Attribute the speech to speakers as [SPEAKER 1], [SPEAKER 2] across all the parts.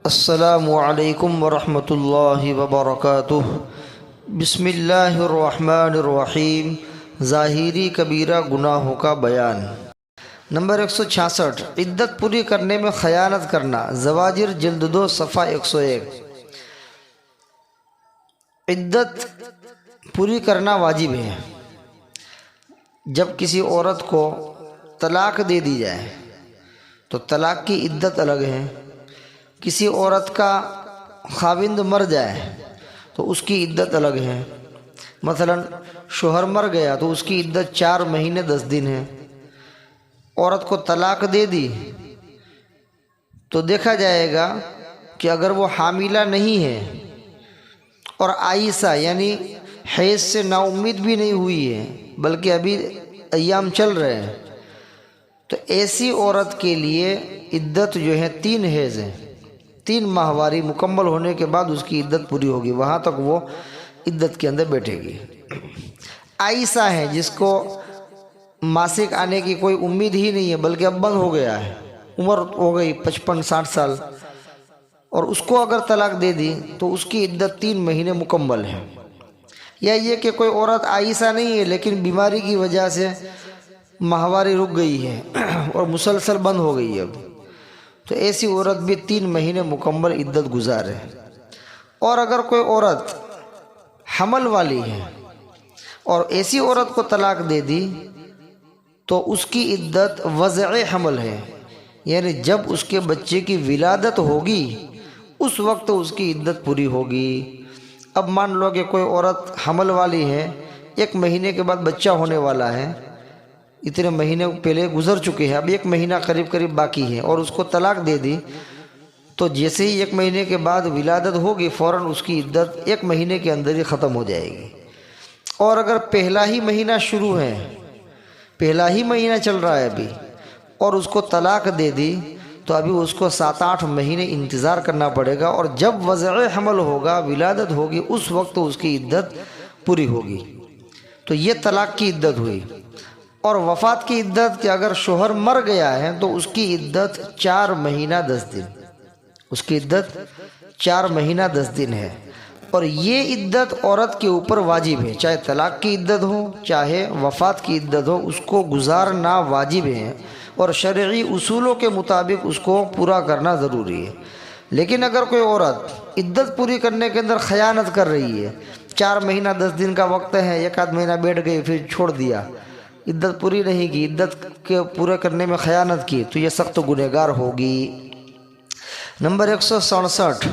[SPEAKER 1] السلام علیکم ورحمۃ اللہ وبرکاتہ۔ بسم اللہ الرحمن الرحیم۔ ظاہری کبیرہ گناہوں کا بیان۔ نمبر 166، عدت پوری کرنے میں خیانت کرنا۔ زواجر جلد 2 صفحہ 101۔ عدت پوری کرنا واجب ہے۔ جب کسی عورت کو طلاق دے دی جائے تو طلاق کی عدت الگ ہے۔ کسی عورت کا خاوند مر جائے تو اس کی عدت الگ ہے۔ مثلا شوہر مر گیا تو اس کی عدت 4 مہینے 10 دن ہے۔ عورت کو طلاق دے دی تو دیکھا جائے گا کہ اگر وہ حاملہ نہیں ہے اور عائسہ یعنی حیض سے نا امید بھی نہیں ہوئی ہے بلکہ ابھی ایام چل رہے ہیں، تو ایسی عورت کے لیے عدت جو ہے 3 حیض ہے۔ 3 ماہواری مکمل ہونے کے بعد اس کی عدت پوری ہوگی، وہاں تک وہ عدت کے اندر بیٹھے گی۔ عائسہ ہے جس کو ماسک آنے کی کوئی امید ہی نہیں ہے بلکہ اب بند ہو گیا ہے، عمر ہو گئی 55-60 سال، اور اس کو اگر طلاق دے دی تو اس کی عدت 3 مہینے مکمل ہے۔ یا یہ کہ کوئی عورت عائسہ نہیں ہے لیکن بیماری کی وجہ سے ماہواری رک گئی ہے اور مسلسل بند ہو گئی ہے اب، تو ایسی عورت بھی 3 مہینے مکمل عدت گزارے۔ اور اگر کوئی عورت حمل والی ہے اور ایسی عورت کو طلاق دے دی تو اس کی عدت وضع حمل ہے، یعنی جب اس کے بچے کی ولادت ہوگی اس وقت اس کی عدت پوری ہوگی۔ اب مان لو کہ کوئی عورت حمل والی ہے، 1 مہینے کے بعد بچہ ہونے والا ہے، اتنے مہینے پہلے گزر چکے ہیں، اب 1 مہینہ قریب باقی ہے اور اس کو طلاق دے دی تو جیسے ہی 1 مہینے کے بعد ولادت ہوگی فوراً اس کی عدت 1 مہینے کے اندر ہی ختم ہو جائے گی۔ اور اگر پہلا ہی مہینہ شروع ہے، پہلا ہی مہینہ چل رہا ہے ابھی، اور اس کو طلاق دے دی تو ابھی اس کو 7-8 مہینے انتظار کرنا پڑے گا، اور جب وضع حمل ہوگا ولادت ہوگی اس وقت اس کی عدت پوری ہوگی۔ تو یہ طلاق کی عدت ہوئی۔ اور وفات کی عدت کہ اگر شوہر مر گیا ہے تو اس کی عدت 4 مہینہ 10 دن، اس کی عدت 4 مہینہ 10 دن ہے۔ اور یہ عدت عورت کے اوپر واجب ہے، چاہے طلاق کی عدت ہو چاہے وفات کی عدت ہو، اس کو گزارنا واجب ہے اور شرعی اصولوں کے مطابق اس کو پورا کرنا ضروری ہے۔ لیکن اگر کوئی عورت عدت پوری کرنے کے اندر خیانت کر رہی ہے، 4 مہینہ 10 دن کا وقت ہے، 1 مہینہ بیٹھ گئی پھر چھوڑ دیا، عدت پوری نہیں کی، عدت کے پورے کرنے میں خیانت کی، تو یہ سخت گنہگار ہوگی۔ نمبر 167،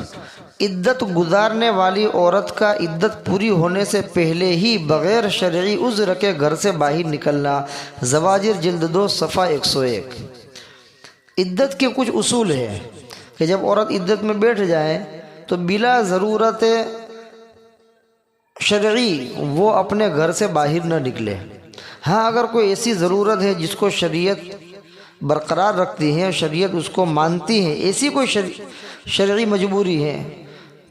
[SPEAKER 1] عدت گزارنے والی عورت کا عدت پوری ہونے سے پہلے ہی بغیر شرعی عذر کے گھر سے باہر نکلنا۔ زواجر جلد 2 صفحہ 101۔ عدت کے کچھ اصول ہیں کہ جب عورت عدت میں بیٹھ جائے تو بلا ضرورت شرعی وہ اپنے گھر سے باہر نہ نکلے۔ ہاں اگر کوئی ایسی ضرورت ہے جس کو شریعت برقرار رکھتی ہے، شریعت اس کو مانتی ہے، ایسی کوئی شرعی مجبوری ہے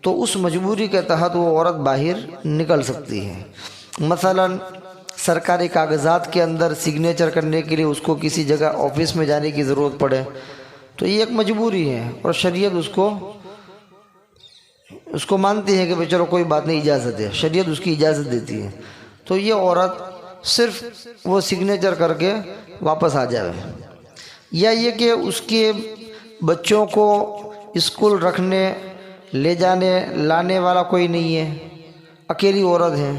[SPEAKER 1] تو اس مجبوری کے تحت وہ عورت باہر نکل سکتی ہے۔ مثلا سرکاری کاغذات کے اندر سگنیچر کرنے کے لیے اس کو کسی جگہ آفس میں جانے کی ضرورت پڑے تو یہ ایک مجبوری ہے اور شریعت اس کو مانتی ہے کہ چلو کوئی بات نہیں، اجازت ہے، شریعت اس کی اجازت دیتی ہے، تو یہ عورت صرف وہ سگنیچر کر کے واپس آ جائے۔ یا یہ کہ اس کے بچوں کو اسکول رکھنے لے جانے لانے والا کوئی نہیں ہے، اکیلی عورت ہے،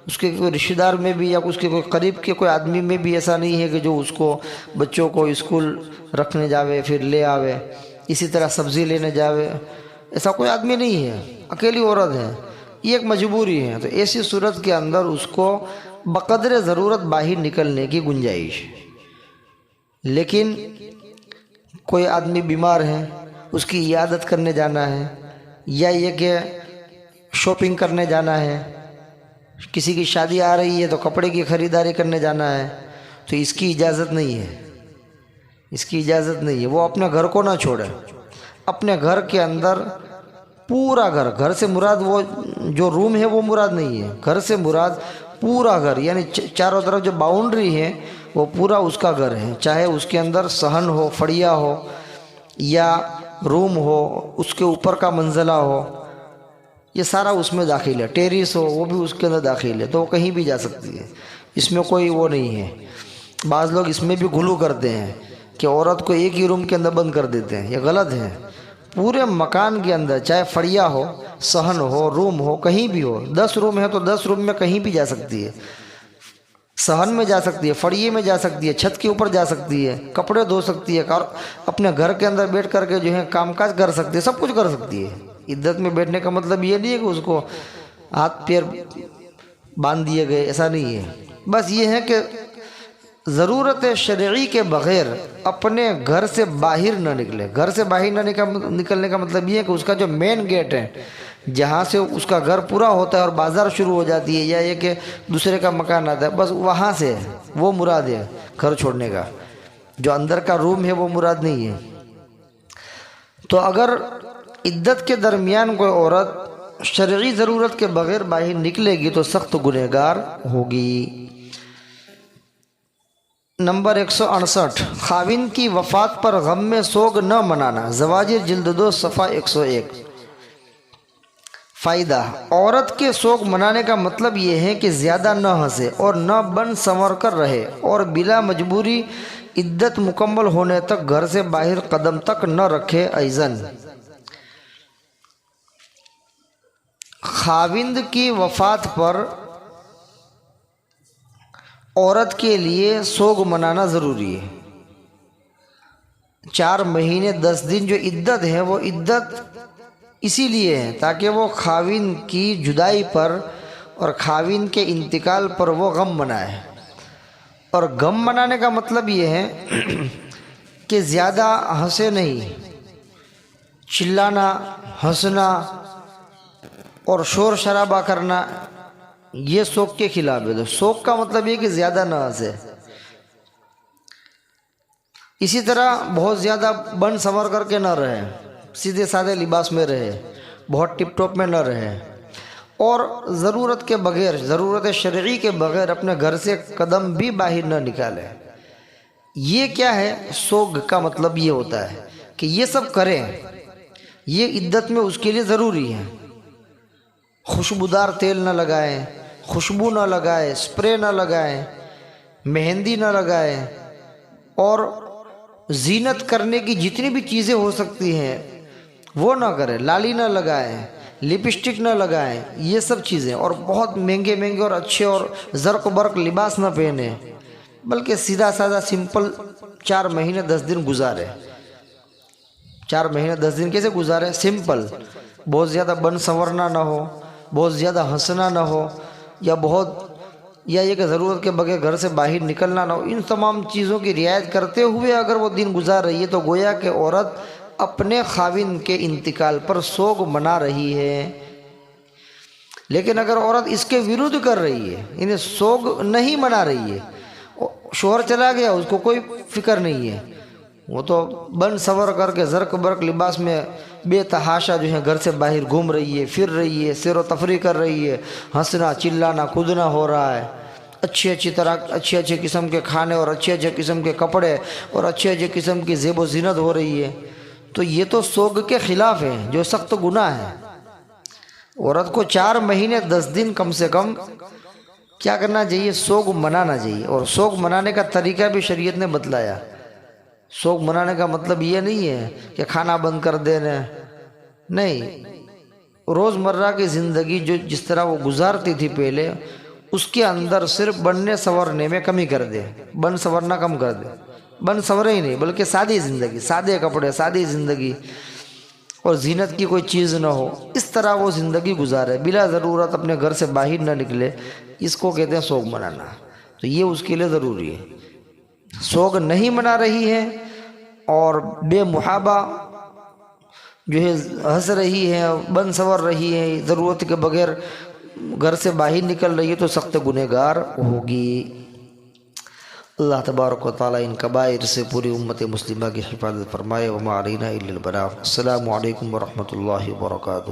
[SPEAKER 1] اس کے کوئی رشتہ دار میں بھی یا اس کے کوئی قریب کے کوئی آدمی میں بھی ایسا نہیں ہے کہ جو اس کو بچوں کو اسکول رکھنے جاوے پھر لے آوے، اسی طرح سبزی لینے جاوے، ایسا کوئی آدمی نہیں ہے، اکیلی عورت ہے، یہ ایک مجبوری ہے، تو ایسی صورت کے اندر اس کو بقدر ضرورت باہر نکلنے کی گنجائش۔ لیکن کوئی آدمی بیمار ہے، اس کی عیادت کرنے جانا ہے، یا یہ کہ شاپنگ کرنے جانا ہے، کسی کی شادی آ رہی ہے تو کپڑے کی خریداری کرنے جانا ہے، تو اس کی اجازت نہیں ہے، اس کی اجازت نہیں ہے، وہ اپنے گھر کو نہ چھوڑے، اپنے گھر کے اندر پورا گھر سے مراد وہ جو روم ہے وہ مراد نہیں ہے، گھر سے مراد پورا گھر، یعنی چاروں طرف جو باؤنڈری ہے وہ پورا اس کا گھر ہے، چاہے اس کے اندر صحن ہو، فڑیا ہو، یا روم ہو، اس کے اوپر کا منزلہ ہو، یہ سارا اس میں داخل ہے. ٹیریس ہو وہ بھی اس کے اندر داخل ہے، تو وہ کہیں بھی جا سکتی ہے، اس میں کوئی وہ نہیں ہے. بعض لوگ اس میں بھی غلو کرتے ہیں کہ عورت کو ایک ہی روم کے اندر بند کر دیتے ہیں، یہ غلط ہے. پورے مکان کے اندر چاہے فڑیا ہو، صحن ہو، روم ہو، کہیں بھی ہو، 10 روم ہے تو 10 روم میں کہیں بھی جا سکتی ہے. صحن میں جا سکتی ہے، فڑیے میں جا سکتی ہے، چھت کے اوپر جا سکتی ہے، کپڑے دھو سکتی ہے، اور اپنے گھر کے اندر بیٹھ کر کے جو ہے کام کاج کر سکتی ہے، سب کچھ کر سکتی ہے. عدت میں بیٹھنے کا مطلب یہ نہیں ہے کہ اس کو ہاتھ پیر باندھ دیے گئے، ایسا نہیں ہے. بس یہ ہے کہ ضرورت شرعی کے بغیر اپنے گھر سے باہر نہ نکلے. گھر سے باہر نہ نکلنے کا مطلب یہ ہے کہ اس کا جو مین گیٹ ہے جہاں سے اس کا گھر پورا ہوتا ہے اور بازار شروع ہو جاتی ہے، یا یہ کہ دوسرے کا مکان آتا ہے، بس وہاں سے وہ مراد ہے گھر چھوڑنے کا. جو اندر کا روم ہے وہ مراد نہیں ہے. تو اگر عدت کے درمیان کوئی عورت شرعی ضرورت کے بغیر باہر نکلے گی تو سخت گنہگار ہوگی. نمبر 168، خاوند کی وفات پر غم میں سوگ نہ منانا. زواجر جلد 2 صفحہ 101. فائدہ: عورت کے سوگ منانے کا مطلب یہ ہے کہ زیادہ نہ ہنسے اور نہ بن سنور کر رہے، اور بلا مجبوری عدت مکمل ہونے تک گھر سے باہر قدم تک نہ رکھے. ایضاً خاوند کی وفات پر عورت کے لیے سوگ منانا ضروری ہے. 4 مہینے 10 دن جو عدت ہے وہ عدت اسی لیے ہے تاکہ وہ خاوند کی جدائی پر اور خاوند کے انتقال پر وہ غم منائے. اور غم منانے کا مطلب یہ ہے کہ زیادہ ہنسے نہیں. چلانا، ہنسنا اور شور شرابہ کرنا یہ سوگ کے خلاف ہے. تو سوگ کا مطلب یہ کہ زیادہ نہ ہنسے. اسی طرح بہت زیادہ بن سنور کر کے نہ رہے، سیدھے سادے لباس میں رہے، بہت ٹپ ٹاپ میں نہ رہے، اور ضرورت کے بغیر، ضرورت شرعی کے بغیر اپنے گھر سے قدم بھی باہر نہ نکالے. یہ کیا ہے؟ سوگ کا مطلب یہ ہوتا ہے کہ یہ سب کریں، یہ عدت میں اس کے لیے ضروری ہے. خوشبودار تیل نہ لگائیں، خوشبو نہ لگائیں، اسپرے نہ لگائیں، مہندی نہ لگائیں، اور زینت کرنے کی جتنی بھی چیزیں ہو سکتی ہیں وہ نہ کریں. لالی نہ لگائیں، لپسٹک نہ لگائیں، یہ سب چیزیں. اور بہت مہنگے مہنگے اور اچھے اور زرق برق لباس نہ پہنیں، بلکہ سیدھا سادہ سمپل 4 مہینے 10 دن گزارے. 4 مہینے 10 دن کیسے گزارے؟ سمپل. بہت زیادہ بن سنورنا نہ ہو، بہت زیادہ ہنسنا نہ ہو، یا یہ کہ ضرورت کے بغیر گھر سے باہر نکلنا نہ ہو. ان تمام چیزوں کی رعایت کرتے ہوئے اگر وہ دن گزار رہی ہے تو گویا کہ عورت اپنے خاوند کے انتقال پر سوگ منا رہی ہے. لیکن اگر عورت اس کے ورودھ کر رہی ہے، انہیں سوگ نہیں منا رہی ہے، شوہر چلا گیا اس کو کوئی فکر نہیں ہے، وہ تو بن سنور کر کے زرق برق لباس میں بے تحاشا جو ہے گھر سے باہر گھوم رہی ہے، پھر رہی ہے، سیر و تفریح کر رہی ہے، ہنسنا چلانا کودنا ہو رہا ہے، اچھے اچھے قسم کے کھانے اور اچھے قسم کے کپڑے اور اچھے قسم کی زیب و زینت ہو رہی ہے، تو یہ تو سوگ کے خلاف ہے جو سخت گناہ ہے. عورت کو 4 مہینے 10 دن کم سے کم کیا کرنا چاہیے؟ سوگ منانا چاہیے. اور سوگ منانے کا طریقہ بھی شریعت نے بتلایا. سوگ منانے کا مطلب یہ نہیں ہے کہ کھانا بند کر دینا، نہیں. روز مرہ کی زندگی جو جس طرح وہ گزارتی تھی پہلے، اس کے اندر صرف بننے سنورنے میں کمی کر دے، بن سنورنا کم کر دے. بن سنورے ہی نہیں بلکہ سادی زندگی، سادے کپڑے، سادی زندگی، اور زینت کی کوئی چیز نہ ہو، اس طرح وہ زندگی گزارے، بلا ضرورت اپنے گھر سے باہر نہ نکلے. اس کو کہتے ہیں سوگ منانا. تو یہ اس کے لیے ضروری ہے. سوگ نہیں منا رہی ہے اور بے محابہ جو ہے ہنس رہی ہے، بن سنور رہی ہے، ضرورت کے بغیر گھر سے باہر نکل رہی ہے تو سخت گنہگار ہوگی. اللہ تبارک و تعالی ان کبائر سے پوری امت مسلمہ کی حفاظت فرمائے. وما علینا الا البلاغ. السلام علیکم ورحمۃ اللہ وبرکاتہ.